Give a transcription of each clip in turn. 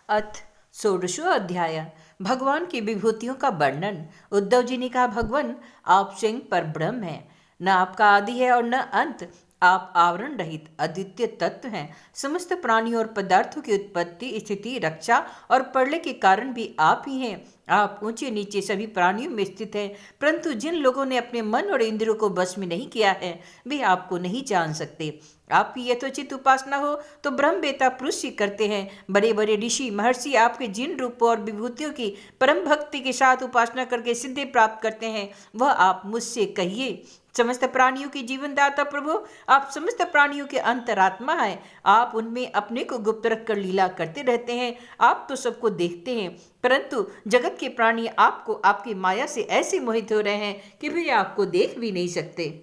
अथ षोडशो अध्याय। भगवान की विभूतियों का वर्णन। उद्धव जी ने कहा, भगवान आप स्वयं पर ब्रह्म हैं, न आपका आदि है और न अंत। आप आवरण रहित अद्वितीय तत्व हैं। समस्त प्राणियों और पदार्थों की उत्पत्ति, स्थिति, रक्षा और प्रलय के कारण भी आप ही हैं। आप ऊंचे नीचे सभी प्राणियों में स्थित हैं, परंतु जिन लोगों ने अपने मन और इंद्रियों को बस में नहीं किया है वे आपको नहीं जान सकते। आपकी यथोचित उपासना हो तो ब्रह्म बेता पुरुष ही करते हैं। बड़े बड़े ऋषि महर्षि आपके जिन रूपों और विभूतियों की परम भक्ति के साथ उपासना करके सिद्धि प्राप्त करते हैं, वह आप मुझसे कहिए। समस्त प्राणियों की जीवनदाता प्रभु, आप समस्त प्राणियों के अंतरात्मा हैं। आप उनमें अपने को गुप्त रखकर लीला करते रहते हैं। आप तो सबको देखते हैं, परंतु जगत के प्राणी आपको आपकी माया से ऐसे मोहित हो रहे हैं कि वे आपको देख भी नहीं सकते।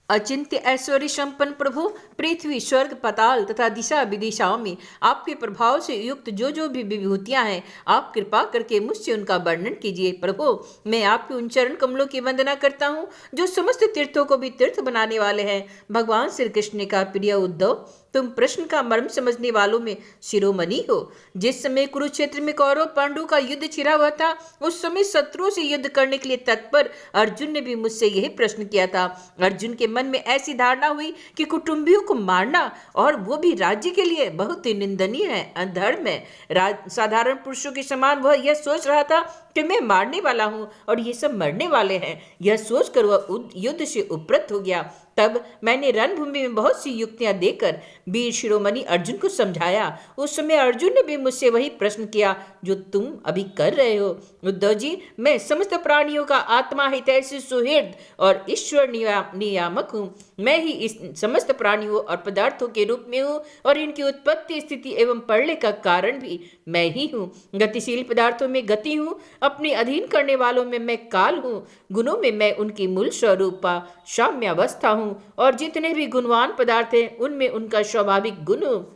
अचिंत्य ऐश्वर्य संपन्न प्रभु, पृथ्वी, स्वर्ग, पाताल तथा दिशा विदिशाओं में आपके प्रभाव से युक्त जो जो भी विभूतियां हैं, आप कृपा करके मुझसे उनका वर्णन कीजिए। प्रभु, मैं आपके उन चरण कमलों की वंदना करता हूँ जो समस्त तीर्थों को भी तीर्थ बनाने वाले हैं। भगवान श्री कृष्ण ने कहा, प्रिय उद्धव, तुम प्रश्न का मर्म समझने वालों में शिरोमणि हो। जिस समय कुरुक्षेत्र में कौरव पांडु का युद्ध छिड़ा हुआ था, उस समय शत्रुओं से युद्ध करने के लिए तत्पर अर्जुन ने भी मुझसे यही प्रश्न किया था। अर्जुन के मन में ऐसी धारणा हुई कि कुटुंबियों को मारना, और वो भी राज्य के लिए, बहुत ही निंदनीय है, अधर्म है। साधारण पुरुषों के समान वह यह सोच रहा था कि मैं मारने वाला हूं और ये सब मरने वाले हैं। यह सोचकर वह युद्ध से उपरत हो गया। तब मैंने रणभूमि में बहुत सी युक्तियां देकर वीर शिरोमणि अर्जुन को समझाया। उस समय अर्जुन ने भी मुझसे वही प्रश्न किया जो तुम अभी कर रहे हो। उद्धव जी, मैं समस्त प्राणियों का आत्मा हितैषी सुहृद और ईश्वर नियामक हूँ। मैं ही इस समस्त प्राणियों और पदार्थों के रूप में हूँ, और इनकी उत्पत्ति, स्थिति एवं प्रलय का कारण भी मैं ही हूँ। गतिशील पदार्थों में गति हूँ, अपने अधीन करने वालों में मैं काल हूँ, गुणों में मैं उनकी मूल स्वरूपा साम्यावस्था हूँ, और जितने भी गुणवान पदार्थ हैं उनमें उनका स्वाभाविक गुण हूँ।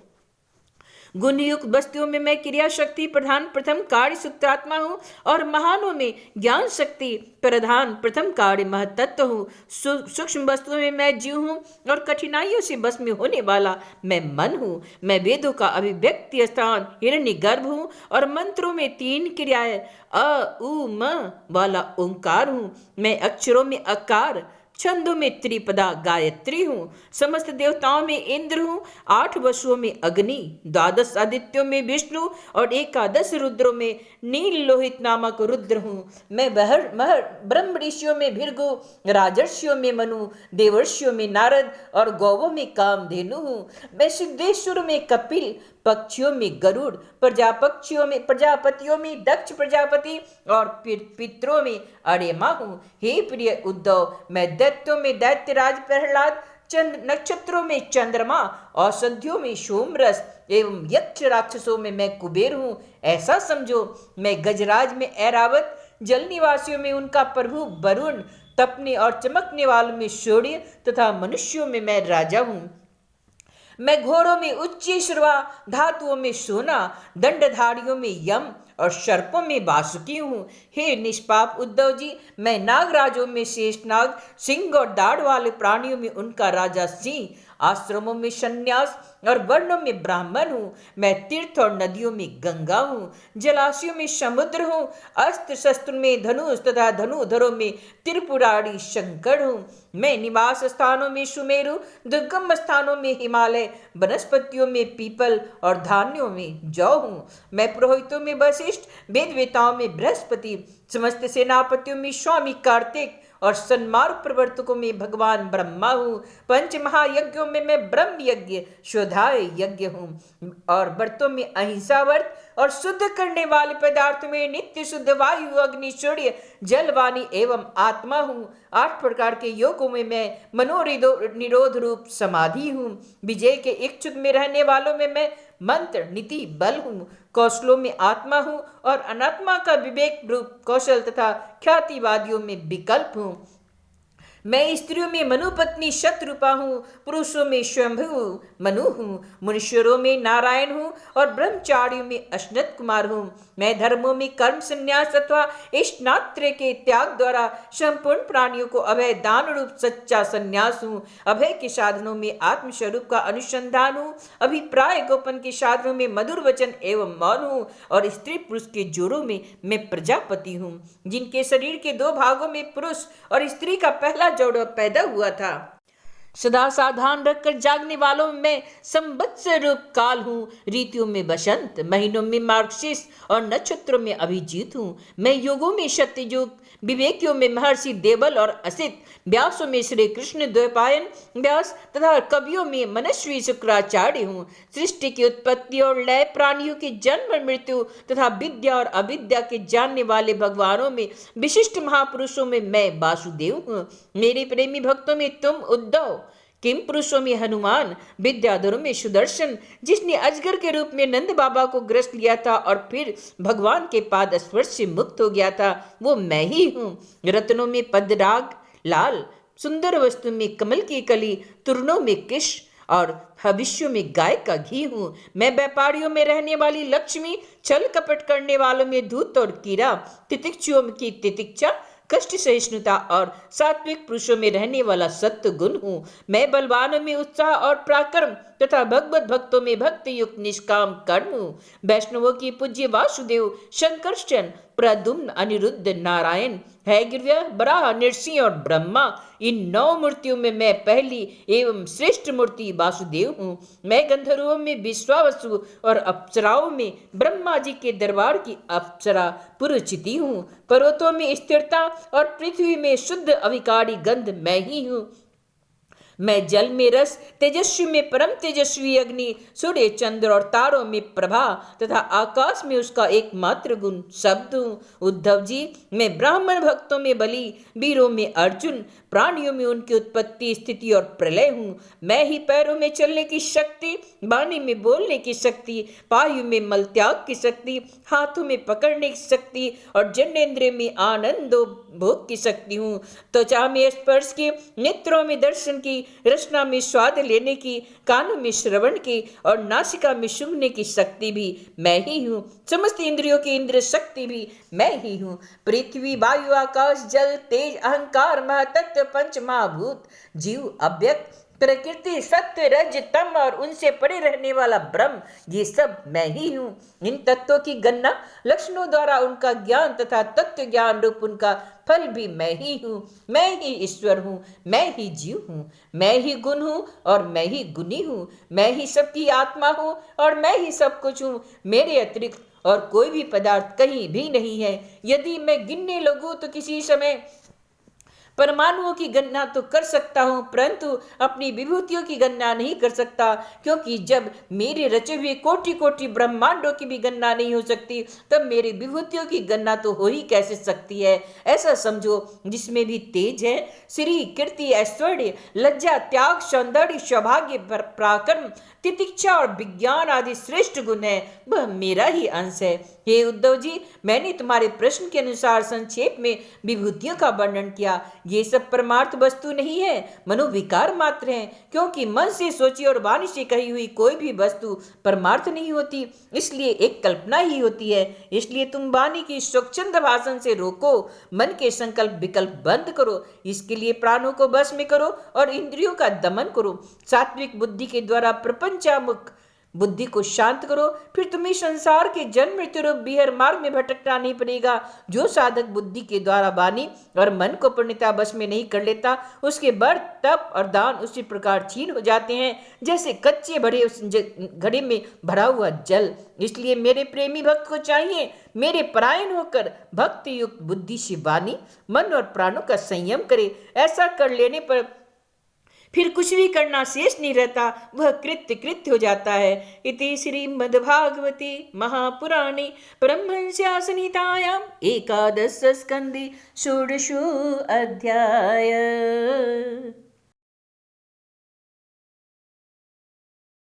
गुणयुक्त वस्तुओं में मैं क्रिया शक्ति प्रधान प्रथम कार्य सूत्रात्मा हूँ, और महानों में ज्ञान शक्ति प्रधान प्रथम कार्य महतत्व हूँ। सूक्ष्म वस्तुओं में मैं जीव हूँ, और कठिनाइयों से बस में होने वाला मैं मन हूँ। मैं वेदों का अभिव्यक्ति स्थान हिरण्य गर्भ हूँ, और मंत्रों में तीन क्रियाएं अ उ म वाला ओंकार हूँ। मैं अक्षरों में अकार, छंदों में त्रिपदा गायत्री हूँ। समस्त देवताओं में इंद्र हूँ, 8 वसुओं में अग्नि, 12 आदित्यों में विष्णु, और 11 रुद्रों में नील लोहित नामक रुद्र हूँ। मैं ब्रह्म ऋषियों में भृगु, राजर्षियों में मनु, देवर्षियों में नारद, और गौवों में कामधेनु हूँ। मैं सिद्धेश्वर में कपिल, पक्षियों में गरुड़, प्रजापतियों में दक्ष प्रजापति, और पितरों में अरेमा हूँ। हे प्रिय उद्धव, मैं दैत्यों में दैत्यराज प्रहलाद, नक्षत्रों में चंद्रमा, औषधियों में सोमरस, एवं यक्ष राक्षसों में मैं कुबेर हूँ। ऐसा समझो, मैं गजराज में ऐरावत, जल निवासियों में उनका प्रभु वरुण, तपने और चमकने वालों में सूर्य, तथा मनुष्यों में मैं राजा हूँ। मैं घोड़ों में उच्चैश्रवा, धातुओं में सोना, दंडधारियों में यम, और सर्पों में वासुकी हूँ। हे निष्पाप उद्धव जी, मैं नागराजों में शेषनाग, सिंह और दाढ़ वाले प्राणियों में उनका राजा सिंह, आश्रमों में संन्यास और वर्णों में ब्राह्मण हूँ। मैं तीर्थ और नदियों में गंगा हूँ, जलाशयों में समुद्र हूँ, अस्त्र शस्त्र में धनुष तथा धनुधरों में त्रिपुरारी शंकर हूँ। मैं निवास स्थानों में सुमेरु, दुर्गम स्थानों में हिमालय, वनस्पतियों में पीपल और धान्यों में जौ हूँ। मैं पुरोहितों में वशिष्ठ, वेदवेताओं में बृहस्पति, समस्त सेनापतियों में स्वामी कार्तिक, और सन्मार्ग प्रवर्तकों में भगवान ब्रह्मा हूँ। पंच महायज्ञों में मैं ब्रह्म यज्ञ, स्वधाय यज्ञ हूँ, और व्रतों में अहिंसा व्रत, और शुद्ध करने वाले पदार्थ में नित्य शुद्ध वायु, अग्नि, सूर्य, जल, वाणी एवं आत्मा हूँ। 8 प्रकार के योगों में मैं मनोनिरोध रूप समाधि हूँ। विजय के इच्छुक में रहने वालों में मैं मंत्र, नीति, बल हूँ। कौशलों में आत्मा हूँ, और अनात्मा का विवेक रूप कौशल तथा ख्यातिवादियों में विकल्प हूँ। मैं स्त्रियों में मनु पत्नी शत्रुपा हूँ, पुरुषों में स्वयंभु मनु हूँ, मुनीश्वरों में नारायण हूँ और ब्रह्मचारियों में अश्नत कुमार हूँ। मैं धर्मों में कर्म संन्यास अथवा इष्टनात्र के त्याग द्वारा संपूर्ण प्राणियों को अभय दान रूप सच्चा संन्यास हूँ। अभय के साधनों में आत्मस्वरूप का अनुसंधान हूँ। अभिप्राय गोपन के साधनों में मधुर वचन एवं मौन हूँ और स्त्री पुरुष के जोड़ों में मैं प्रजापति हूँ। जिनके शरीर के दो भागों में पुरुष और स्त्री का पहला जोड़ा पैदा हुआ था। सदा सावधान रखकर जागने वालों में संवत्सर रूप काल हूँ। ऋतुओं में बसंत, महीनों में मार्गशीर्ष और नक्षत्रों में अभिजीत हूँ। मैं योगों में सत्ययुग, विवेकियों में महर्षि देवल और असित, व्यासों में श्री कृष्ण द्वैपायन व्यास तथा कवियों में मनस्वी शुक्राचार्य हूँ। सृष्टि की उत्पत्ति और लय, प्राणियों की जन्म मृत्यु तथा विद्या और अविद्या के जानने वाले भगवानों में, विशिष्ट महापुरुषों में मैं वासुदेव हूँ। मेरे प्रेमी भक्तों में तुम उद्धव, किम पुरुषों में हनुमान, विद्याधरों में सुदर्शन, जिसने अजगर के रूप में नंद बाबा को ग्रस्त लिया था और फिर भगवान के पाद स्पर्श से मुक्त हो गया था, वो मैं ही हूँ। रत्नों में पद्मराग लाल, सुंदर वस्तु में कमल की कली, तुरनों में किश और भविष्यों में गाय का घी हूँ। मैं व्यापारियों में रहने वाली लक्ष्मी, छल कपट करने वालों में धूत और कीड़ा, तितिक्षुओं की तितिक्षा, कष्ट सहिष्णुता और सात्विक पुरुषों में रहने वाला सत्य गुण हूँ। मैं बलवानों में उत्साह और पराक्रम तथा भगवत भक्तों में भक्ति युक्त निष्काम कर्म हूँ। वैष्णवों की पूज्य वासुदेव, शंकरष्टन, प्रद्युम्न, अनिरुद्ध, नारायण, हैग्रीव, बराह, नृसिंह और ब्रह्मा, इन 9 मूर्तियों में मैं पहली एवं श्रेष्ठ मूर्ति वासुदेव हूँ। मैं गंधर्वों में विश्वावसु और अप्सराओं में ब्रह्मा जी के दरबार की अप्सरा पुरुचिति हूँ। पर्वतों में स्थिरता और पृथ्वी में शुद्ध अविकारी गंध मैं ही हूँ। मैं जल में रस, तेजस्वी में परम तेजस्वी अग्नि, सूर्य चंद्र और तारों में प्रभा तथा आकाश में उसका एकमात्र गुण शब्द हूँ। उद्धव जी, मैं ब्राह्मण भक्तों में बलि, वीरों में अर्जुन, प्राणियों में उनकी उत्पत्ति, स्थिति और प्रलय हूँ। मैं ही पैरों में चलने की शक्ति, वाणी में बोलने की शक्ति, पायु में मल त्याग की शक्ति, हाथों में पकड़ने की शक्ति और जन्नेन्द्रिय में आनंद भोग की शक्ति हूँ। त्वचा में स्पर्श की, नेत्रों में दर्शन की, रचना में स्वाद लेने की, कानों में श्रवण की और नासिका में सूंघने की शक्ति भी मैं ही हूँ। समस्त इंद्रियों की इंद्रिय शक्ति भी मैं ही हूँ। पृथ्वी, वायु, आकाश, जल, तेज, अहंकार, महातत्व, पंच महाभूत, जीव, अव्यक्त, प्रकृति, सत्य, रज, तम और उनसे परे रहने वाला ब्रह्म, ये सब मैं ही हूँ। इन तत्वों की गणना लक्षणों द्वारा उनका ज्ञान तथा तत्व ज्ञान रूप उनका फल भी मैं ही हूँ। मैं ही ईश्वर हूँ, मैं ही जीव हूँ, मैं ही गुण हूँ और मैं ही गुणी हूँ, मैं ही सबकी आत्मा हूँ और मैं ही सब कुछ हूँ। मेरे अतिरिक्त और कोई भी पदार्थ कहीं भी नहीं है। यदि मैं गिनने लगूँ तो किसी समय परमाणुओं की गणना तो कर सकता हूं, परंतु अपनी विभूतियों की गणना नहीं कर सकता, क्योंकि जब मेरे रचे हुए कोटि कोटि ब्रह्मांडों की भी गणना नहीं हो सकती, तब मेरी विभूतियों की गणना तो हो ही कैसे सकती है। ऐसा समझो, जिसमें भी तेज है, श्री, कीर्ति, ऐश्वर्य, लज्जा, त्याग, सौंदर्य, सौभाग्य, पराक्रम, तितिक्षा और विज्ञान आदि श्रेष्ठ गुण है, वह मेरा ही अंश है। हे उद्धव जी, मैंने तुम्हारे प्रश्न के अनुसार संक्षेप में विभूतियों का वर्णन किया। ये सब परमार्थ वस्तु नहीं है, मनोविकार मात्र हैं, क्योंकि मन से सोची और वाणी से कही हुई कोई भी वस्तु परमार्थ नहीं होती, इसलिए एक कल्पना ही होती है। इसलिए तुम वाणी की स्वच्छंद भाषण से रोको, मन के संकल्प विकल्प बंद करो, इसके लिए प्राणों को बस में करो और इंद्रियों का दमन करो। सात्विक बुद्धि के द्वारा प्रपंचामुख बुद्धि को शांत करो, फिर तुम्हें संसार के जन्म मृत्यु रूप विहर मार्ग में भटकना नहीं पड़ेगा। जो साधक बुद्धि के द्वारा वाणी और मन को पूर्णतः बस में नहीं कर लेता, उसके व्रत, तप और दान उसी प्रकार छीन हो जाते हैं जैसे कच्चे भरे उस घड़े में भरा हुआ जल। इसलिए मेरे प्रेमी भक्त को चाहिए, मेरे परायण होकर भक्ति युक्त बुद्धि से वाणी, मन और प्राणों का संयम करे। ऐसा कर लेने पर फिर कुछ भी करना शेष नहीं रहता, वह कृत्य हो जाता है। इति श्रीमद्भागवते महापुराणे परमहंस्या संहितायाम् एकादश स्कन्धे षोडशो अध्याय।